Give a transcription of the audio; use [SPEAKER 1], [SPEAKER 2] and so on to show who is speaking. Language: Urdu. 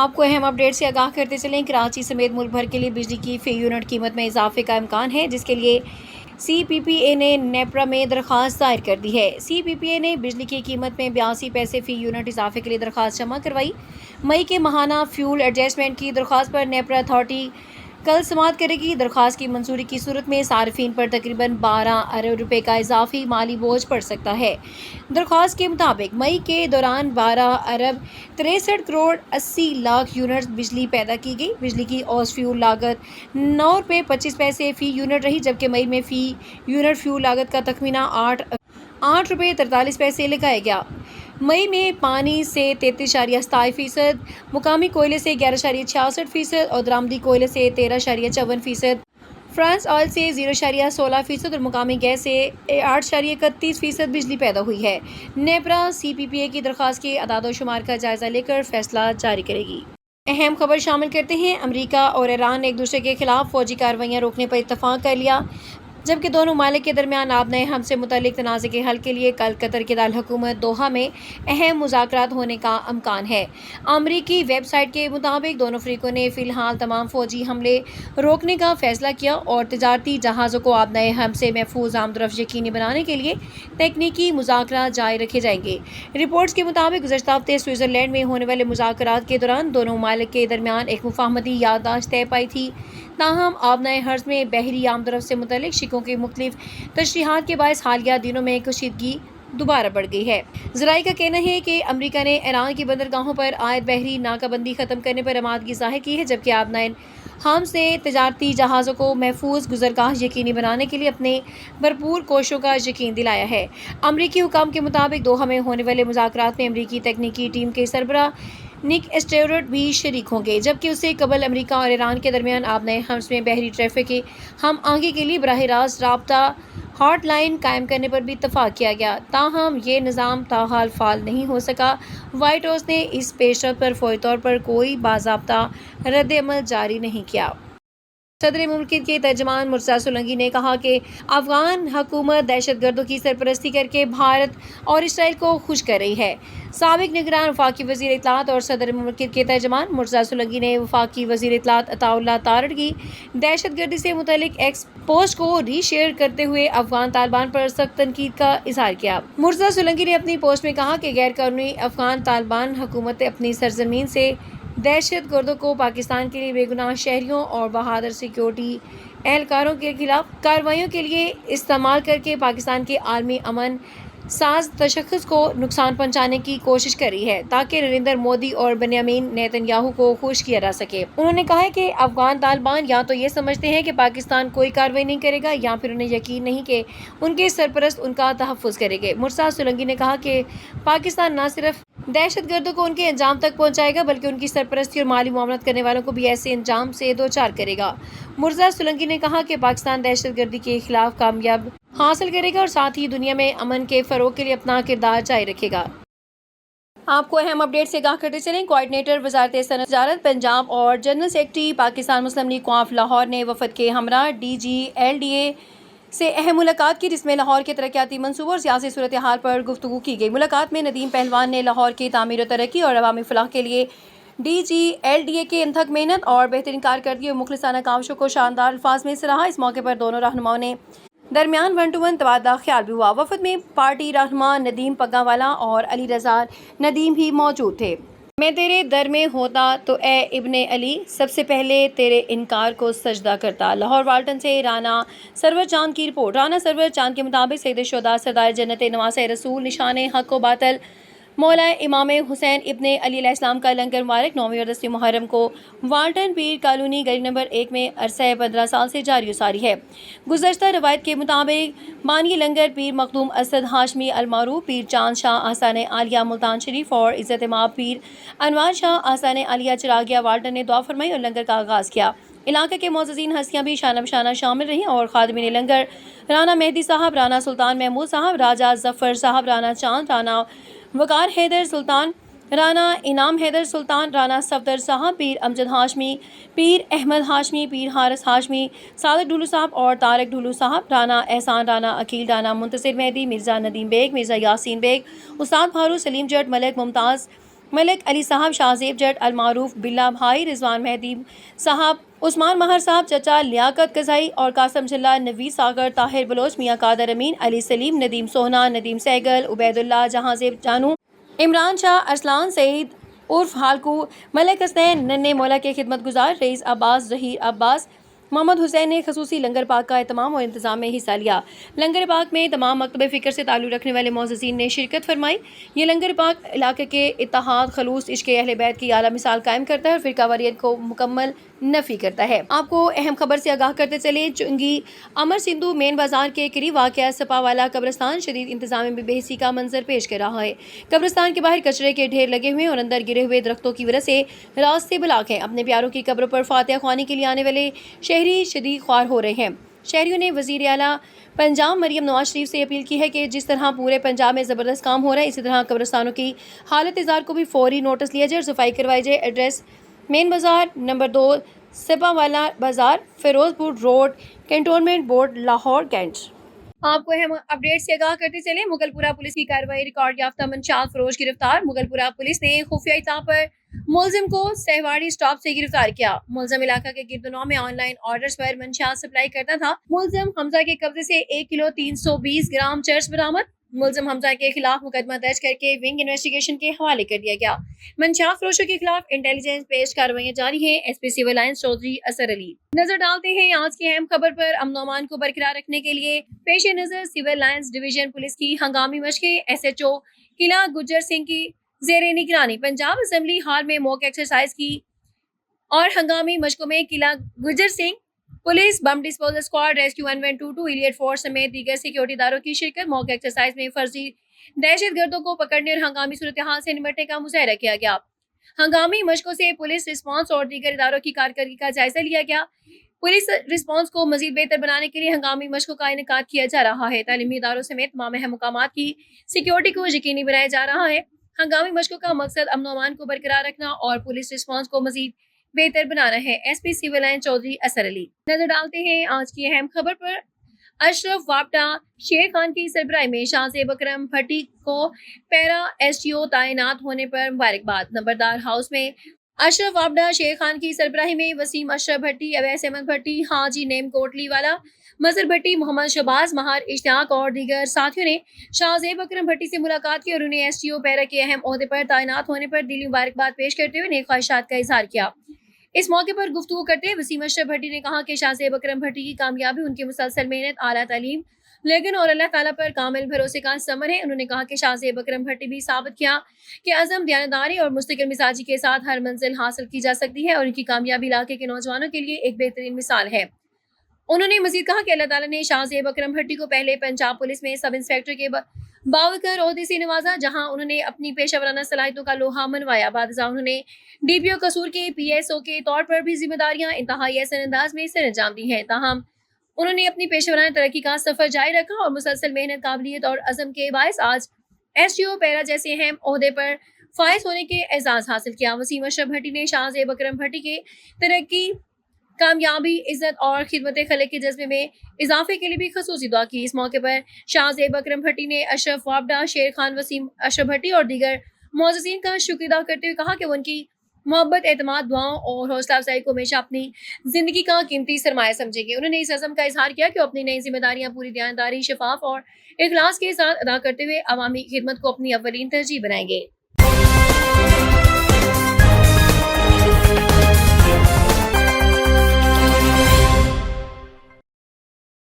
[SPEAKER 1] آپ کو اہم اپڈیٹ سے آگاہ کرتے چلیں۔ کراچی سمیت ملک بھر کے لیے بجلی کی فی یونٹ قیمت میں اضافے کا امکان ہے، جس کے لیے سی پی پی اے نے نیپرا میں درخواست دائر کر دی ہے۔ سی پی پی اے نے بجلی کی قیمت میں 82 پیسے فی یونٹ اضافے کے لیے درخواست جمع کروائی۔ مئی کے ماہانہ فیول ایڈجسٹمنٹ کی درخواست پر نیپرا اتھارٹی کل سماعت کرے گی۔ درخواست کی منظوری کی صورت میں صارفین پر تقریباً 12 ارب روپے کا اضافی مالی بوجھ پڑ سکتا ہے۔ درخواست کے مطابق مئی کے دوران 12 ارب 63 کروڑ 80 لاکھ یونٹس بجلی پیدا کی گئی۔ بجلی کی اوسط فیول لاگت 9 روپے 25 پیسے فی یونٹ رہی، جبکہ مئی میں فی یونٹ فیول لاگت کا تخمینہ 8 روپے 43 پیسے لگایا گیا۔ مئی میں پانی سے 33.27%، مقامی کوئلے سے 11.66% اور درآمدی کوئلے سے 13.54%، فرانس آئل سے 0.16% اور مقامی گیس سے 8.31% بجلی پیدا ہوئی ہے۔ نیپرا سی پی پی اے کی درخواست کے اعداد و شمار کا جائزہ لے کر فیصلہ جاری کرے گی۔ اہم خبر شامل کرتے ہیں۔ امریکہ اور ایران نے ایک دوسرے کے خلاف فوجی کارروائیاں روکنے پر اتفاق کر لیا، جبکہ دونوں ممالک کے درمیان آبنائے ہم سے متعلق تنازع کے حل کے لیے کل قطر کے دارالحکومت دوحہ میں اہم مذاکرات ہونے کا امکان ہے۔ امریکی ویب سائٹ کے مطابق دونوں فریقوں نے فی الحال تمام فوجی حملے روکنے کا فیصلہ کیا اور تجارتی جہازوں کو آبنائے ہم سے محفوظ آمد و رفت یقینی بنانے کے لیے تکنیکی مذاکرات جاری رکھے جائیں گے۔ رپورٹس کے مطابق گزشتہ ہفتے سوئٹزرلینڈ میں ہونے والے مذاکرات کے دوران دونوں ممالک کے درمیان ایک مفاہمتی یادداشت طے پائی تھی، تاہم آبنائے حرز میں بحری آمد و رفت سے متعلق شقوں کی مختلف تشریحات کے باعث حالیہ دنوں میں کشیدگی دوبارہ بڑھ گئی ہے۔ ذرائع کا کہنا ہے کہ امریکہ نے ایران کی بندرگاہوں پر عائد بحری ناکہ بندی ختم کرنے پر آمادگی ظاہر کی ہے، جبکہ آبنائے ہم سے تجارتی جہازوں کو محفوظ گزرگاہ یقینی بنانے کے لیے اپنے بھرپور کوششوں کا یقین دلایا ہے۔ امریکی حکام کے مطابق دوحہ میں ہونے والے مذاکرات میں امریکی تکنیکی ٹیم کے سربراہ نک اسٹیورٹ بھی شریک ہوں گے، جبکہ اس سے قبل امریکہ اور ایران کے درمیان آبنائے حمص میں بحری ٹریفک کی ہم آہنگی کے لیے براہ راست رابطہ ہاٹ لائن قائم کرنے پر بھی اتفاق کیا گیا، تاہم یہ نظام تاحال فعال نہیں ہو سکا۔ وائٹ ہاؤس نے اس پیش رفت پر فوری طور پر کوئی باضابطہ رد عمل جاری نہیں کیا۔ صدر مملکت کے ترجمان مرتضیٰ سولنگی نے کہا کہ افغان حکومت دہشت گردوں کی سرپرستی کر کے بھارت اور اسرائیل کو خوش کر رہی ہے۔ سابق نگران وفاقی وزیر اطلاعات اور صدر مملکت کے ترجمان مرتضیٰ سولنگی نے وفاقی وزیر اطلاعات عطاء اللہ تارڑ کی دہشت گردی سے متعلق ایکس پوسٹ کو ری شیئر کرتے ہوئے افغان طالبان پر سخت تنقید کا اظہار کیا۔ مرتضیٰ سولنگی نے اپنی پوسٹ میں کہا کہ غیر قانونی افغان طالبان حکومت اپنی سرزمین سے دہشت گردوں کو پاکستان کے لیے بے گناہ شہریوں اور بہادر سیکورٹی اہلکاروں کے خلاف کارروائیوں کے لیے استعمال کر کے پاکستان کے عالمی امن ساز تشخص کو نقصان پہنچانے کی کوشش کر رہی ہے، تاکہ نریندر مودی اور بنیامین نیتن یاہو کو خوش کیا جا سکے۔ انہوں نے کہا کہ افغان طالبان یا تو یہ سمجھتے ہیں کہ پاکستان کوئی کارروائی نہیں کرے گا، یا پھر انہیں یقین نہیں کہ ان کے سرپرست ان کا تحفظ کریں گے۔ مرتضیٰ سولنگی نے کہا کہ پاکستان نہ صرف دہشت گردوں کو ان کے انجام تک پہنچائے گا، بلکہ ان کی سرپرستی اور مالی معاونت کرنے والوں کو بھی ایسے انجام سے دوچار کرے گا۔ مرتضیٰ سولنگی نے کہا کہ پاکستان دہشت گردی کے خلاف کامیاب حاصل کرے گا اور ساتھ ہی دنیا میں امن کے فروغ کے لیے اپنا کردار جاری رکھے گا۔ آپ کو اہم اپڈیٹ سے آگاہ کرتے چلیں۔ کوآرڈینیٹر وزارت صنعت تجارت پنجاب اور جنرل سیکرٹری پاکستان مسلم لیگ کوآپ لاہور نے وفد کے ہمراہ D G L D A سے اہم ملاقات کی، جس میں لاہور کے ترقیاتی منصوبوں اور سیاسی صورتحال پر گفتگو کی گئی۔ ملاقات میں ندیم پہلوان نے لاہور کی تعمیر و ترقی اور عوامی فلاح کے لیے D G L D A کے انتھک محنت اور بہترین کارکردگی اور مخلصانہ کاوشوں کو شاندار الفاظ میں سراہا۔ اس موقع پر دونوں رہنماؤں نے درمیان 1 to 1 تبادلہ خیال بھی ہوا۔ وفد میں پارٹی رہنما ندیم پگا والا اور علی رضا ندیم بھی موجود تھے۔ میں تیرے در میں ہوتا تو اے ابن علی، سب سے پہلے تیرے انکار کو سجدہ کرتا۔ لاہور والٹن سے رانا سرور چاند کی رپورٹ۔ رانا سرور چاند کے مطابق سید الشہداء سردار جنت نواسہ رسول نشان حق و باطل مولا امام حسین ابن علی علیہ السلام کا لنگر مبارک 9ویں اور 10ویں محرم کو والٹن پیر کالونی گلی نمبر 1 میں عرصہ 15 سال سے جاری و ساری ہے۔ گزشتہ روایت کے مطابق بانی لنگر پیر مخدوم اسد ہاشمی المعروف، پیر چاند شاہ آستانِ عالیہ ملتان شریف اور عزت مآب پیر انوار شاہ آستانِ عالیہ چراغیہ والٹن نے دعا فرمائی اور لنگر کا آغاز کیا۔ علاقے کے معززین ہستیاں بھی شانہ بشانہ شامل رہیں اور خادمین لنگر رانا مہدی صاحب، رانا سلطان محمود صاحب، راجہ ظفر صاحب، رانا چاند، رانا وقار حیدر سلطان، رانا انعام حیدر سلطان، رانا صفدر صاحب، پیر امجد ہاشمی، پیر احمد ہاشمی، پیر حارث ہاشمی، صادق ڈھولو صاحب اور طارق ڈھولو صاحب، رانا احسان، رانا عقیل، رانا منتصر مہدی، مرزا ندیم بیگ، مرزا یاسین بیگ، استاد بھارو، سلیم جٹ، ملک ممتاز، ملک علی صاحب، شاہ زیب جٹ المعروف بلا بھائی، رضوان مہدی صاحب، عثمان مہر صاحب، چچا لیاقت قزائی اور قاسم چلہ، نوید ساگر، طاہر بلوچ، میاں قادر امین، علی سلیم، ندیم سوہنا، ندیم سہگل، عبید اللہ، جہاں زیب جانو، عمران شاہ، ارسلان سعید عرف ہالکو، ملک حسنین، ننھے مولا کے خدمت گزار، رئیس عباس، ظہیر عباس، محمد حسین نے خصوصی لنگر پاک کا اہتمام اور انتظام میں حصہ لیا۔ لنگر پاک میں تمام مکتب فکر سے تعلق رکھنے والے معززین نے شرکت فرمائی۔ یہ لنگر پاک علاقے کے اتحاد، خلوص، عشق اہل بیت کی اعلیٰ مثال قائم کرتا ہے اور فرقہ واریت کو مکمل نفی کرتا ہے۔ آپ کو اہم خبر سے آگاہ کرتے چلیں، چنگی امر سندھو مین بازار کے قریب واقع سپا والا قبرستان شدید انتظامیہ میں بے حسی کا منظر پیش کر رہا ہے۔ قبرستان کے باہر کچرے کے ڈھیر لگے ہوئے اور اندر گرے ہوئے درختوں کی وجہ سے راستے بلاک ہیں۔ اپنے پیاروں کی قبروں پر فاتحہ خوانی کے لیے آنے والے شہری شدید خوار ہو رہے ہیں۔ شہریوں نے وزیر اعلیٰ پنجاب مریم نواز شریف سے اپیل کی ہے کہ جس طرح پورے پنجاب میں زبردست کام ہو رہا ہے، اسی طرح قبرستانوں کی حالت ازار کو بھی فوری نوٹس لیا جائے اور صفائی کروائی جائے۔ ایڈریس: مین بازار، نمبر 2، سپا والا بازار، Ferozepur road, cantonment board, Lahore, cantt. آپ کو اہم اپڈیٹ سے آگاہ کرتے چلیں، مغل پورہ پولیس کی کارروائی، ریکارڈ یافتہ منشیات فروش گرفتار۔ مغل پورہ پولیس نے خفیہ اطلاع پر ملزم کو سہواڑی اسٹاپ سے گرفتار کیا۔ ملزم علاقہ کے گرد و نواح میں آن لائن آرڈرز پر منشیات سپلائی کرتا تھا۔ ملزم حمزہ کے قبضے سے 1 کلو 320 گرام چرس برآمد۔ ملزم حمزہ کے خلاف مقدمہ درج کر کے ونگ انویسٹیگیشن کے حوالے کر دیا گیا۔ منشیات فروشوں کے خلاف انٹیلیجنس بیسڈ کارروائیاں جاری ہیں۔ S P civil lines Chaudhry Azhar Ali. نظر ڈالتے ہیں آج کی اہم خبر پر۔ امن و امان کو برقرار رکھنے کے لیے پیش نظر سول لائنز ڈویژن پولیس کی ہنگامی مشقیں۔ ایس ایچ او قلعہ گجر سنگھ کی زیر نگرانی پنجاب اسمبلی ہال میں موک ایکسرسائز کی اور ہنگامی مشقوں میں Qila Gujar Singh police, bomb disposal squad, rescue 112، elite force سمیت دیگر سیکورٹی اداروں کی شرکت۔ موک ایکسرسائز میں فرضی دہشت گردوں کو پکڑنے اور ہنگامی صورتحال سے نمٹنے کا مظاہرہ کیا گیا۔ ہنگامی مشقوں سے پولیس رسپانس اور دیگر اداروں کی کارکردگی کا جائزہ لیا گیا۔ پولیس رسپانس کو مزید بہتر بنانے کے لیے ہنگامی مشقوں کا انعقاد کیا جا رہا ہے۔ تعلیمی اداروں سمیت تمام اہم مقامات کی سیکورٹی کو یقینی بنایا جا رہا ہے۔ ہنگامی مشقوں کا مقصد امن و امان کو برقرار رکھنا اور پولیس رسپانس کو مزید بہتر بنانا ہے۔ S P civil line Chaudhry Azhar Ali. نظر ڈالتے ہیں آج کی اہم خبر پر۔ اشرف وابڈا شیر خان کی سربراہی میں شاہ زیب اکرم بھٹی کو پیرا ایس ٹی او تعینات ہونے پر مبارکباد۔ نمبردار ہاؤس میں اشرف وابڈا شیر خان کی سربراہی میں وسیم اشرف بھٹی، اویس احمد بھٹی، حاجی نیم کوٹلی والا، مظہر بھٹی، محمد شہباز، مہار اشتیاق اور دیگر ساتھیوں نے شاہ زیب اکرم بھٹی سے ملاقات کی اور انہیں ایس ٹی او پیرا کے اہم عہدے پر تعینات ہونے پر دلی مبارکباد پیش کرتے ہوئے نیک خواہشات کا اظہار کیا۔ اس موقع پر گفتگو کرتے ہوئے وسیم اشرف بھٹی نے کہا کہ شاہ زیب اکرم بھٹی کی کامیابی ان کی مسلسل محنت، اعلیٰ تعلیم، لیکن اور اللہ تعالیٰ پر کامل بھروسے کا ثمر ہے۔ انہوں نے کہا کہ شاہ زیب اکرم بھٹی بھی ثابت کیا کہ عزم، دیانتداری اور مستقل مزاجی کے ساتھ ہر منزل حاصل کی جا سکتی ہے اور ان کی کامیابی علاقے کے نوجوانوں کے لیے ایک بہترین مثال ہے۔ انہوں نے مزید کہا کہ اللہ تعالیٰ نے شاہ زیب اکرم بھٹی کو پہلے پنجاب پولیس میں سب انسپیکٹر کے باوقار عہدے سے نوازا، جہاں انہوں نے اپنی پیشہ ورانہ صلاحیتوں کا لوہا منوایا۔ بعد ازاں انہوں نے ڈی پی او قصور کے پی ایس او کے طور پر بھی ذمہ داریاں انتہائی احسن انداز میں سر انجام دی ہیں۔ تاہم انہوں نے اپنی پیشہ ورانہ ترقی کا سفر جاری رکھا اور مسلسل محنت، قابلیت اور عزم کے باعث آج ایس ٹی او پیرا جیسے اہم عہدے پر فائز ہونے کے اعزاز حاصل کیا۔ وسیم اشرف بھٹی نے شاہ زیب اکرم بھٹی کے ترقی، کامیابی، عزت اور خدمت خلق کے جذبے میں اضافے کے لیے بھی خصوصی دعا کی۔ اس موقع پر شاہ زیب اکرم بھٹی نے اشرف وابڈا شیر خان، وسیم اشرف بھٹی اور دیگر معززین کا شکر ادا کرتے ہوئے کہا کہ وہ ان کی محبت، اعتماد، دعاؤں اور حوصلہ افزائی کو ہمیشہ اپنی زندگی کا قیمتی سرمایہ سمجھیں گے۔ انہوں نے اس عزم کا اظہار کیا کہ وہ اپنی نئی ذمہ داریاں پوری دیانتداری، شفاف اور اخلاص کے ساتھ ادا کرتے ہوئے عوامی خدمت کو اپنی اولین ترجیح بنائیں گے۔